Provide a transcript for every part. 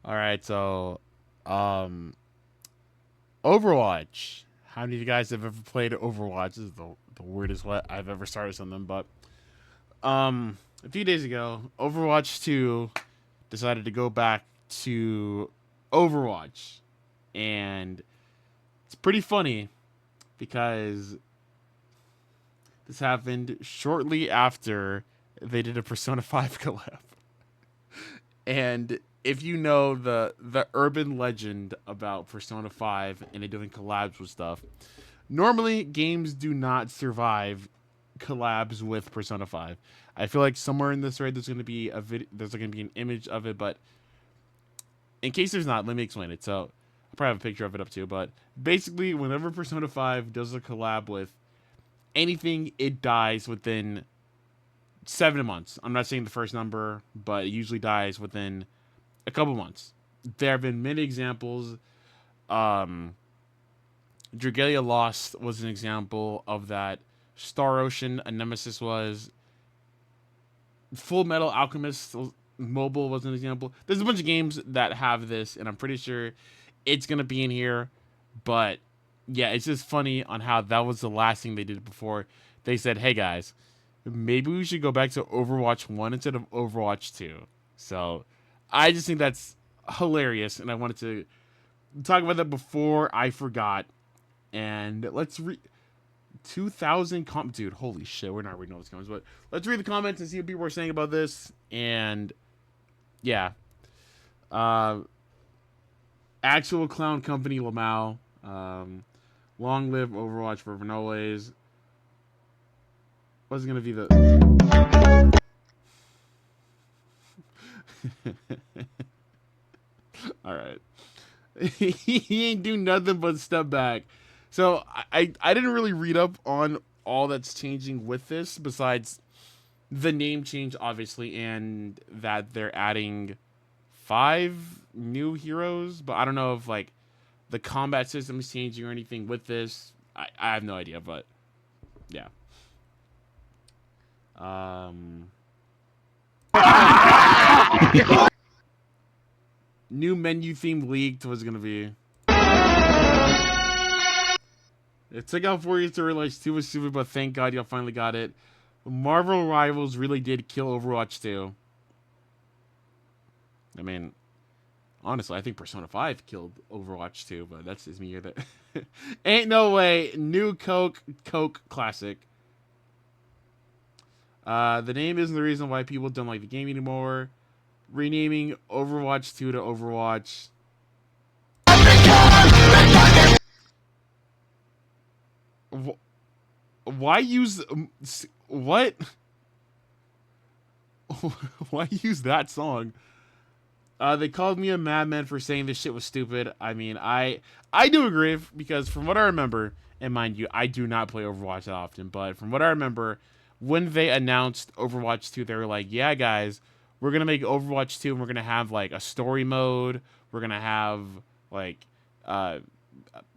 All right, so um Overwatch. How many of you guys have ever played Overwatch? This is the weirdest what I've ever started something, but a few days ago, Overwatch 2 decided to go back to Overwatch. And it's pretty funny because this happened shortly after they did a Persona 5 collab. And if you know the urban legend about Persona 5 and they doing collabs with stuff, normally games do not survive collabs with Persona 5. I feel like somewhere in this thread there's going to be there's going to be an image of it, but in case there's not, let me explain it. So, I'll probably have a picture of it up too, but basically whenever Persona 5 does a collab with anything, it dies within 7 months. I'm not saying the first number, but it usually dies within a couple months. There have been many examples. Um, Dragalia Lost was an example of that. Star Ocean, a Nemesis was. Full Metal Alchemist Mobile was an example. There's a bunch of games that have this, and I'm pretty sure it's gonna be in here. But yeah, it's just funny on how that was the last thing they did before they said, "Hey guys, maybe we should go back to Overwatch 1 instead of Overwatch 2." So I just think that's hilarious, and I wanted to talk about that before I forgot. And let's 2,000 dude, holy shit, we're not reading all these comments, but let's read the comments and see what people are saying about this. And yeah, uh, actual clown company Lamau, long live Overwatch for always. What's gonna be the all right? He ain't do nothing but step back. So I didn't really read up on all that's changing with this besides the name change, obviously, and that they're adding 5 new heroes. But I don't know if like the combat system is changing or anything with this. I have no idea, but yeah. Um, New menu theme leaked was gonna be. It took out 4 years to realize 2 was stupid, but thank God y'all finally got it. Marvel Rivals really did kill Overwatch 2. I mean, honestly, I think Persona 5 killed Overwatch 2, but that's just me. That ain't no way. New Coke Classic. The name isn't the reason why people don't like the game anymore. Renaming Overwatch 2 to Overwatch. Why use what? Why use that song? They called me a madman for saying this shit was stupid. I mean, I do agree because from what I remember, and mind you, I do not play Overwatch that often, but from what I remember, when they announced Overwatch 2, they were like, "Yeah, guys, we're gonna make Overwatch 2, and we're gonna have like a story mode. We're gonna have like uh,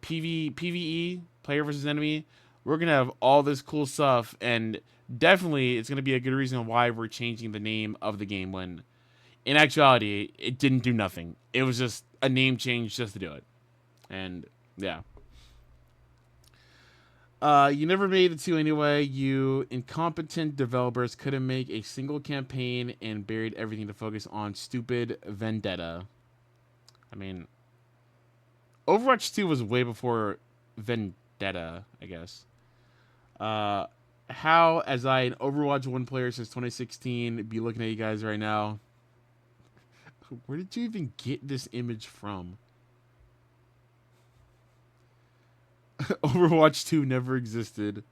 PVE, player versus enemy. We're gonna have all this cool stuff, and definitely it's gonna be a good reason why we're changing the name of the game when." In actuality, it didn't do nothing. It was just a name change just to do it. And yeah. You never made it to anyway. You incompetent developers couldn't make a single campaign and buried everything to focus on stupid vendetta. I mean, Overwatch 2 was way before vendetta, I guess. Uh, how, as an Overwatch 1 player since 2016, be looking at you guys right now. Where did you even get this image from? Overwatch 2 never existed.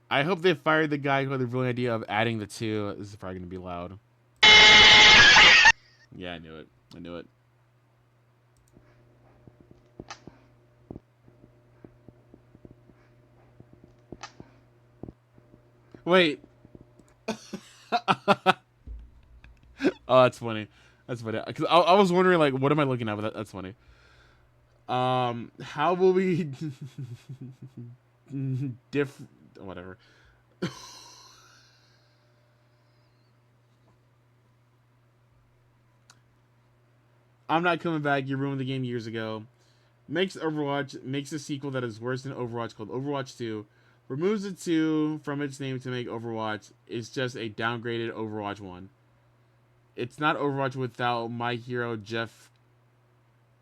I hope they fired the guy who had the brilliant idea of adding the 2. This is probably going to be loud. Yeah, I knew it. I knew it. Wait. Oh, that's funny. That's funny. Because I was wondering, like, what am I looking at? But that's funny. How will we whatever. I'm not coming back. You ruined the game years ago. Makes a sequel that is worse than Overwatch called Overwatch 2. Removes the 2 from its name to make Overwatch. It's just a downgraded Overwatch 1. It's not Overwatch without my hero Jeff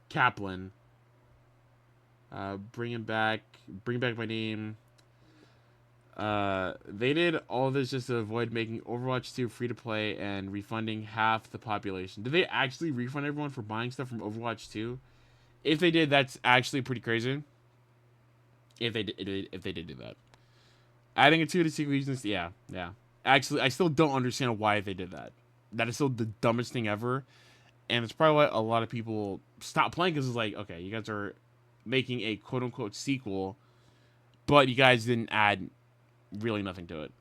Kaplan. Bring back my name. They did all this just to avoid making Overwatch 2 free to play and refunding half the population. Did they actually refund everyone for buying stuff from Overwatch 2? If they did, that's actually pretty crazy. If they did do that, adding a 2 to sequel using this, yeah. Actually, I still don't understand why they did that. That is still the dumbest thing ever, and it's probably why a lot of people stop playing because it's like, okay, you guys are making a quote unquote sequel, but you guys didn't add really nothing to it.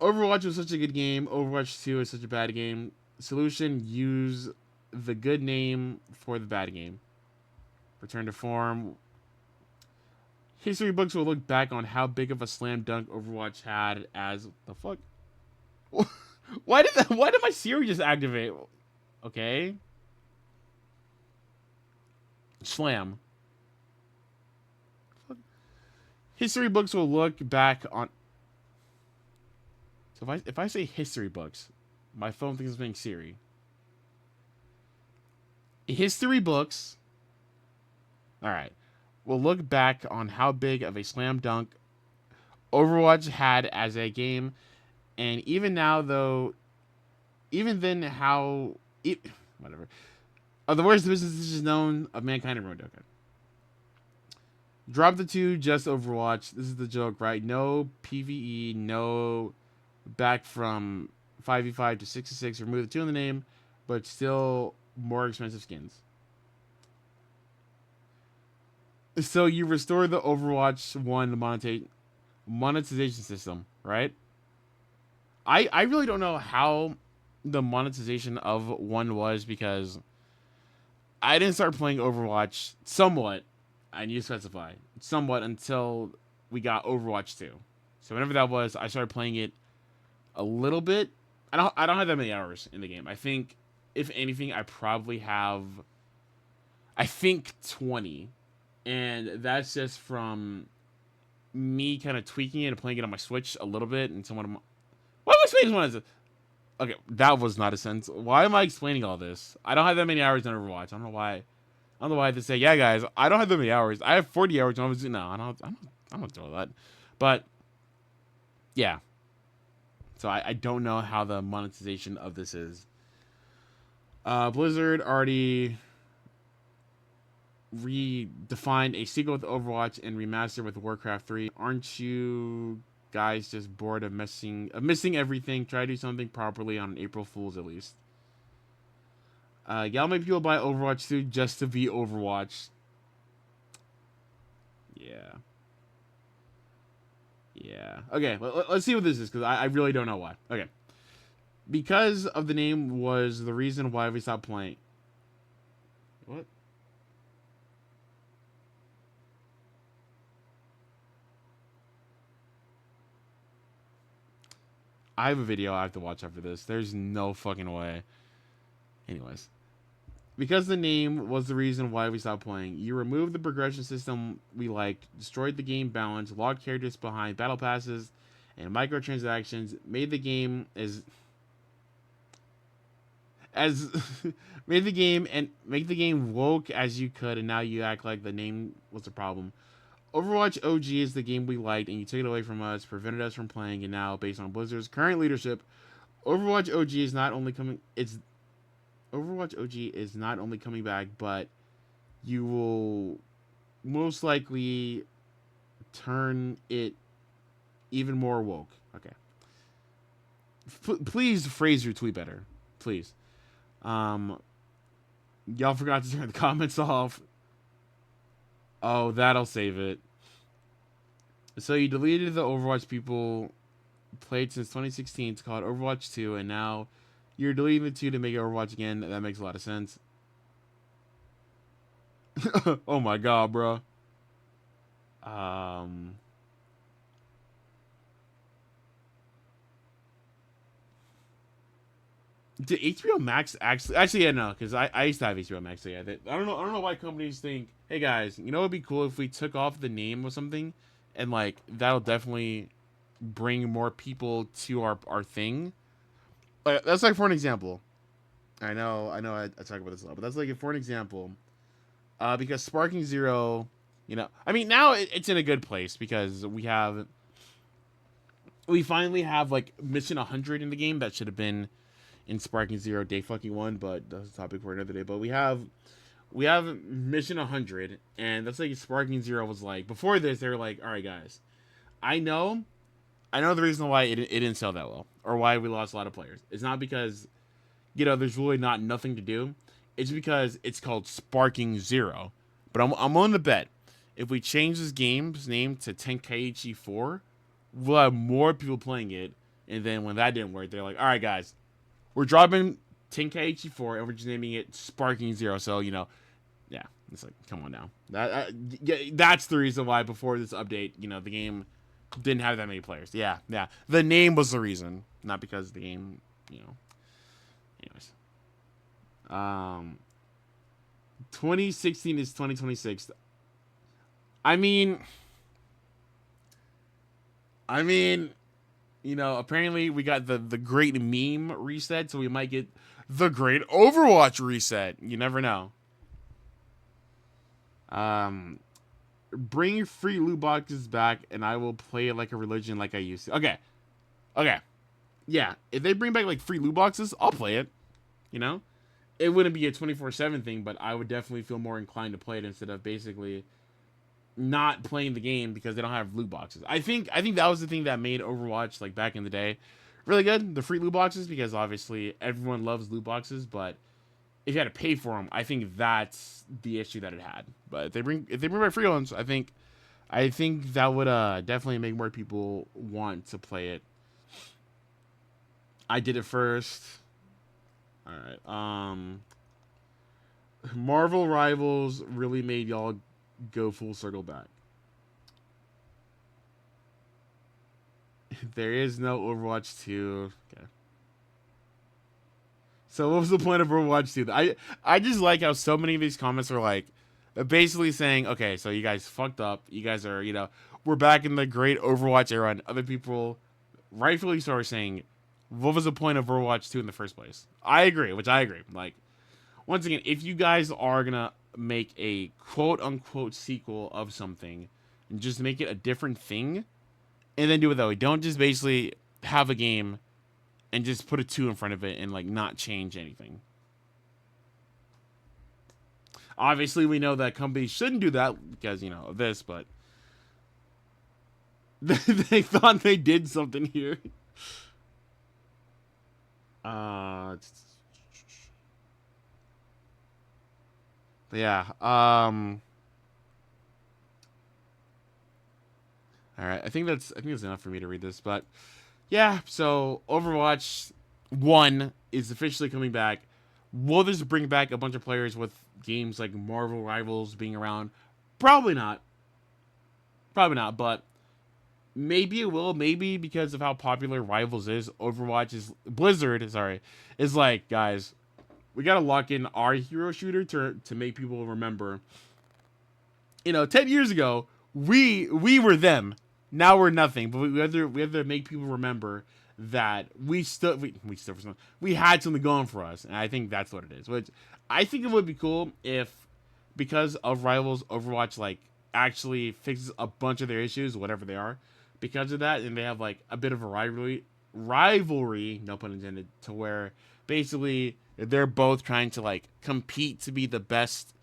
Overwatch was such a good game. Overwatch 2 is such a bad game. Solution: use the good name for the bad game. Return to form. History books will look back on how big of a slam dunk Overwatch had as the fuck. Why did my Siri just activate? Okay. Slam. History books will look back on. So if I say history books, my phone thinks it's being Siri. History books. All right. We'll look back on how big of a slam dunk Overwatch had as a game, and even now, though, even then, whatever. The worst business is known of mankind and ruined. Okay. Drop the 2, just Overwatch. This is the joke, right? No PvE, no back from 5v5 to 6v6. Remove the 2 in the name, but still more expensive skins. So you restore the Overwatch 1 monetization system, right? I really don't know how the monetization of 1 was because I didn't start playing Overwatch somewhat. I need to specify somewhat until we got Overwatch 2. So whenever that was, I started playing it a little bit. I don't have that many hours in the game. I think if anything, I probably have 20. And that's just from me kind of tweaking it and playing it on my Switch a little bit and someone of my, why am I explaining one? Okay, that was not a sense. Why am I explaining all this? I don't have that many hours in Overwatch. I don't know why. I don't know why I have to say, yeah, guys, I don't have that many hours. I have 40 hours. No, I'm not doing that. But yeah. So I don't know how the monetization of this is. Blizzard already redefined a sequel with Overwatch and remastered with Warcraft 3. Aren't you guys just bored of missing everything? Try to do something properly on April Fool's at least. Y'all make people buy Overwatch 2 just to be Overwatch. Yeah. Okay, let's see what this is because I really don't know why. Okay. Because of the name was the reason why we stopped playing. What? I have a video I have to watch after this. There's no fucking way. Anyways. Because the name was the reason why we stopped playing. You removed the progression system we liked, destroyed the game balance, locked characters behind battle passes and microtransactions, made the game as made the game and make the game woke as you could, and now you act like the name was a problem. Overwatch OG is the game we liked, and you took it away from us, prevented us from playing, and now, based on Blizzard's current leadership, Overwatch OG is not only coming back, but you will most likely turn it even more woke. Okay. Please phrase your tweet better. Please. Y'all forgot to turn the comments off. Oh, that'll save it. So you deleted the Overwatch people played since 2016 to call it Overwatch 2, and now you're deleting the 2 to make it Overwatch again. That makes a lot of sense. Oh my god, bro. Did HBO Max actually yeah, no, because I used to have HBO Max. So yeah, I don't know why companies think, hey guys, you know it'd be cool if we took off the name of something, and like that'll definitely bring more people to our thing. Like, that's like for an example. I talk about this a lot, but that's like for an example. Because Sparking Zero, I mean now it's in a good place because we finally have like Mission 100 in the game that should have been in Sparking Zero Day fucking one, but that's a topic for another day. But we have Mission 100, and that's like Sparking Zero was like before this. They were like, all right, guys, I know, I know the reason why it didn't sell that well or why we lost a lot of players. It's not because there's really not nothing to do. It's because it's called Sparking Zero. But I'm willing to bet if we change this game's name to Tenkaichi 4, we'll have more people playing it. And then when that didn't work, they're like, all right, guys, we're dropping Tenkaichi 4 and we're just naming it Sparking Zero. So, yeah, it's like, come on now. Yeah, that's the reason why before this update, the game didn't have that many players. Yeah, yeah. The name was the reason, not because the game, anyways. Um, 2016 is 2026. I mean, I mean, apparently we got the great meme reset, so we might get the great Overwatch reset. You never know. Um, bring free loot boxes back, and I will play it like a religion, like I used to. Okay, okay, yeah. If they bring back like free loot boxes, I'll play it. You know, it wouldn't be a 24/7 thing, but I would definitely feel more inclined to play it instead of basically not playing the game because they don't have loot boxes. I think that was the thing that made Overwatch like back in the day really good, the free loot boxes, because obviously everyone loves loot boxes, but if you had to pay for them, I think that's the issue that it had. But if they bring back free ones, I think that would definitely make more people want to play it. I did it first. All right. Marvel Rivals really made y'all go full circle back. There is no Overwatch 2. Okay. So what was the point of Overwatch 2? I just like how so many of these comments are like basically saying, okay, so you guys fucked up. You guys are, we're back in the great Overwatch era, and other people rightfully so are saying, what was the point of Overwatch 2 in the first place? I agree, which I agree. Like, once again, if you guys are gonna make a quote unquote sequel of something and just make it a different thing and then do it that way, don't just basically have a game and just put a 2 in front of it and like not change anything. Obviously, we know that companies shouldn't do that because of this, but they thought they did something here. Uh, yeah. All right. I think that's enough for me to read this, but yeah. So Overwatch 1 is officially coming back. Will this bring back a bunch of players with games like Marvel Rivals being around? Probably not. Probably not. But maybe it will. Maybe because of how popular Rivals is, Overwatch is Blizzard. Sorry, is like, guys, we gotta lock in our hero shooter to make people remember. 10 years ago, we were them. Now we're nothing. But we have to make people remember that we had something going for us, and I think that's what it is. Which I think it would be cool if, because of Rivals, Overwatch like actually fixes a bunch of their issues, whatever they are, because of that, and they have like a bit of a rivalry, no pun intended, to where basically they're both trying to like compete to be the best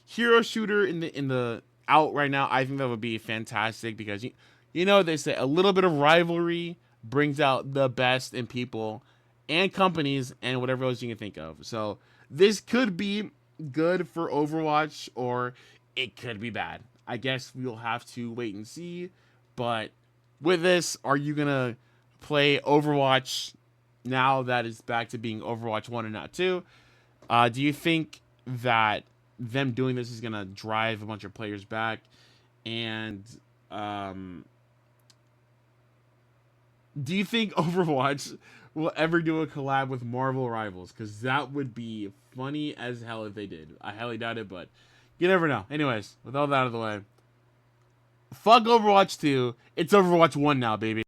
hero shooter in the out right now. I think that would be fantastic because they say a little bit of rivalry brings out the best in people and companies and whatever else you can think of. So this could be good for Overwatch or it could be bad. I guess we'll have to wait and see. But with this, are you gonna play Overwatch now that it's back to being Overwatch 1 and not 2? Do you think that them doing this is gonna drive a bunch of players back? And um, Do you think Overwatch will ever do a collab with Marvel Rivals? Because that would be funny as hell if they did. I highly doubt it, but you never know. Anyways, with all that out of the way, fuck Overwatch 2. It's Overwatch 1 now, baby.